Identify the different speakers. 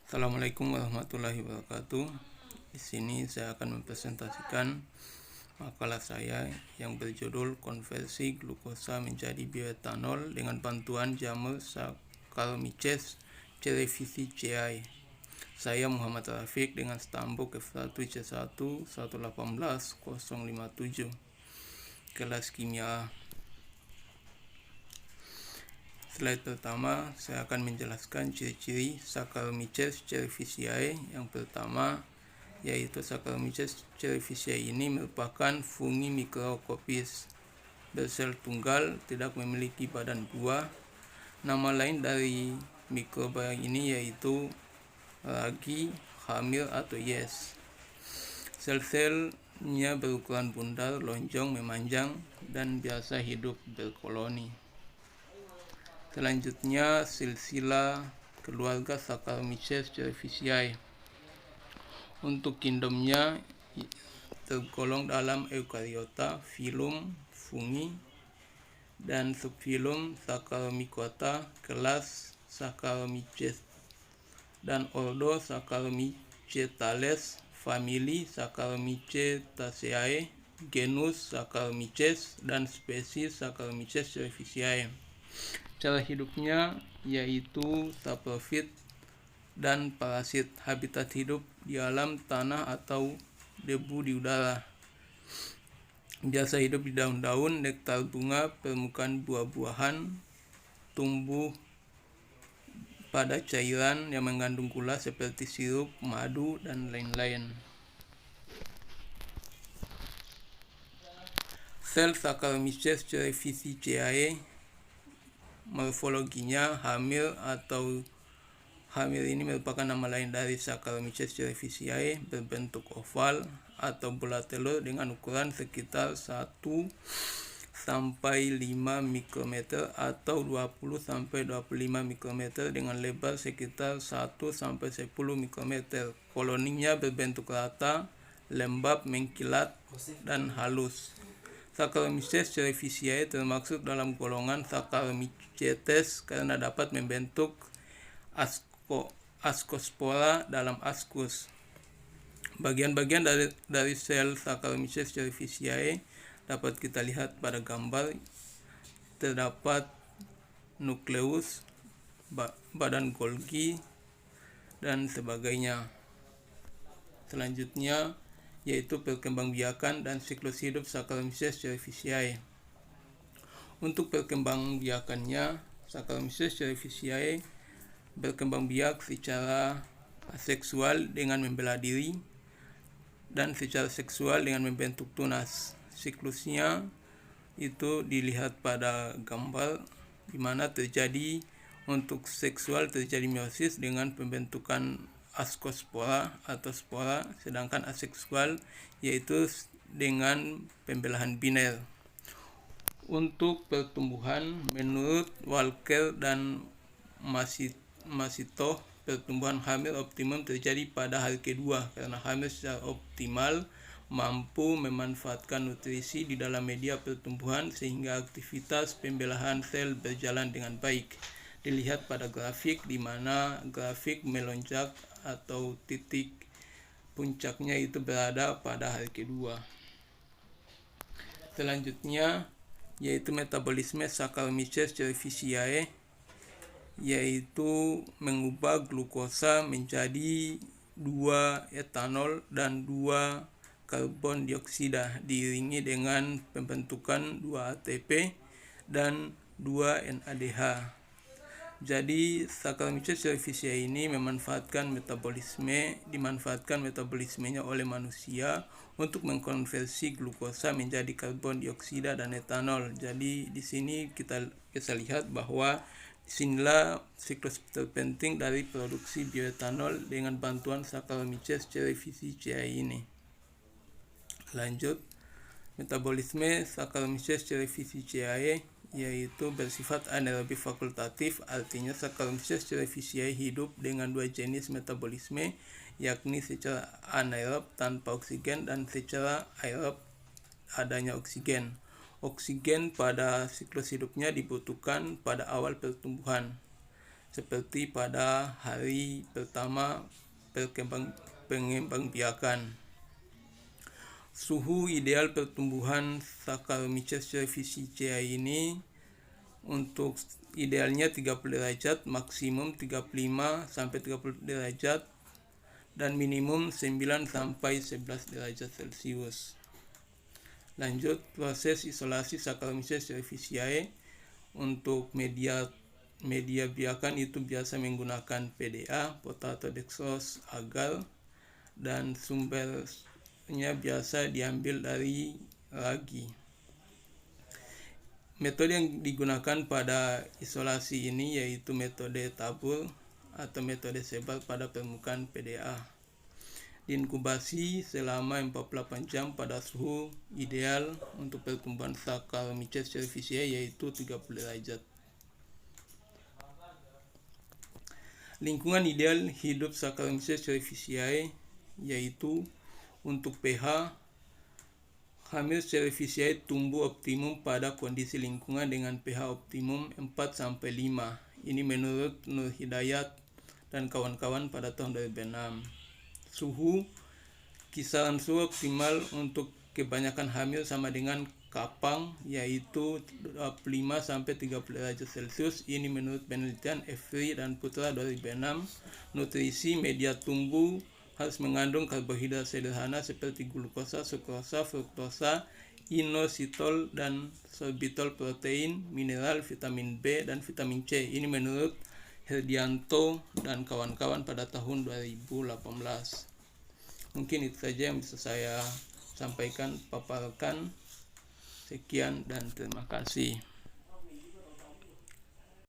Speaker 1: Assalamualaikum warahmatullahi wabarakatuh. Di sini saya akan mempresentasikan makalah saya yang berjudul Konversi Glukosa menjadi Bioetanol dengan bantuan jamur Saccharomyces cerevisiae. Saya Muhammad Rafiq dengan stambuk F1C1 118057. Kelas kimia. Slide pertama, saya akan menjelaskan ciri-ciri Saccharomyces cerevisiae. Yang pertama, yaitu Saccharomyces cerevisiae ini merupakan fungi mikroskopis bersel tunggal, tidak memiliki badan buah. Nama lain dari mikroba ini yaitu ragi, hamil atau yes. Sel-selnya berukuran bundar, lonjong, memanjang, dan biasa hidup berkoloni. Selanjutnya, silsilah keluarga Saccharomyces cerevisiae. Untuk kindomnya tergolong dalam Eukaryota, filum fungi, dan subfilum Saccharomycota, kelas Saccharomyces, dan ordo Saccharomycetales, famili Saccharomycetaceae, genus Saccharomyces, dan spesies Saccharomyces cerevisiae. Cara hidupnya yaitu saprofit dan parasit. Habitat hidup di alam, tanah, atau debu di udara. Biasa hidup di daun-daun, nektar bunga, permukaan buah-buahan, tumbuh pada cairan yang mengandung gula seperti sirup, madu, dan lain-lain. Sel Saccharomyces cerevisiae, morfologinya hamil atau hamil ini merupakan nama lain dari Saccharomyces cerevisiae, berbentuk oval atau bulat telur dengan ukuran sekitar 1 sampai 5 mikrometer atau 20 sampai 25 mikrometer dengan lebar sekitar 1 sampai 10 mikrometer. Koloninya berbentuk rata, lembab, mengkilat, dan halus. Saccharomyces cerevisiae termasuk dalam golongan Saccharomycetes karena dapat membentuk askospora dalam askus. Bagian-bagian dari sel Saccharomyces cerevisiae dapat kita lihat pada gambar. Terdapat nukleus, badan Golgi, dan sebagainya. Selanjutnya yaitu perkembangbiakan dan siklus hidup Saccharomyces cerevisiae. Untuk perkembangbiakannya, Saccharomyces cerevisiae berkembang biak secara aseksual dengan membelah diri dan secara seksual dengan membentuk tunas. Siklusnya itu dilihat pada gambar, di mana terjadi untuk seksual terjadi meiosis dengan pembentukan askospora atau spora, sedangkan aseksual yaitu dengan pembelahan biner. Untuk pertumbuhan, menurut Walker dan Masitoh, pertumbuhan hamil optimum terjadi pada hari kedua karena hamil secara optimal mampu memanfaatkan nutrisi di dalam media pertumbuhan sehingga aktivitas pembelahan sel berjalan dengan baik. Dilihat pada grafik, di mana grafik melonjak atau titik puncaknya itu berada pada hari kedua. Selanjutnya yaitu metabolisme Saccharomyces cerevisiae, yaitu mengubah glukosa menjadi 2 etanol dan 2 karbon dioksida diiringi dengan pembentukan 2 ATP dan 2 NADH. Jadi Saccharomyces cerevisiae ini dimanfaatkan metabolismenya oleh manusia untuk mengkonversi glukosa menjadi karbon dioksida dan etanol. Jadi di sini kita bisa lihat bahwa disinilah siklus terpenting dari produksi bioetanol dengan bantuan Saccharomyces cerevisiae ini. Lanjut, metabolisme Saccharomyces cerevisiae yaitu bersifat anaerobik fakultatif, artinya Saccharomyces cerevisiae hidup dengan 2 jenis metabolisme, yakni secara anaerob tanpa oksigen dan secara aerob adanya oksigen. Oksigen pada siklus hidupnya dibutuhkan pada awal pertumbuhan. seperti pada hari pertama pengembangbiakan. Suhu ideal pertumbuhan Saccharomyces cerevisiae ini untuk idealnya 30 derajat, maksimum 35 sampai 30 derajat, dan minimum 9 sampai 11 derajat Celcius. Lanjut, proses isolasi Saccharomyces cerevisiae untuk media biakan itu biasa menggunakan PDA, potato dextrose agar, dan sumbernya biasa diambil dari ragi. Metode yang digunakan pada isolasi ini yaitu metode tabur atau metode sebar pada permukaan PDA. Diinkubasi selama 48 jam pada suhu ideal untuk pertumbuhan Saccharomyces cerevisiae yaitu 30 derajat. Lingkungan ideal hidup Saccharomyces cerevisiae yaitu untuk pH, hamil cerevisiae tumbuh optimum pada kondisi lingkungan dengan pH optimum 4-5. Ini menurut Nur Hidayat dan kawan-kawan pada tahun 2006. Kisaran suhu optimal untuk kebanyakan hamil sama dengan kapang yaitu 25-30 derajat Celcius. Ini menurut penelitian Efri dan Putra 2006. Nutrisi media tumbuh harus mengandung karbohidrat sederhana seperti glukosa, sukrosa, fruktosa, inositol, dan sorbitol, protein, mineral, vitamin B, dan vitamin C. Ini menurut Herdianto dan kawan-kawan pada tahun 2018. Mungkin itu saja yang bisa saya sampaikan, paparkan. Sekian dan terima kasih.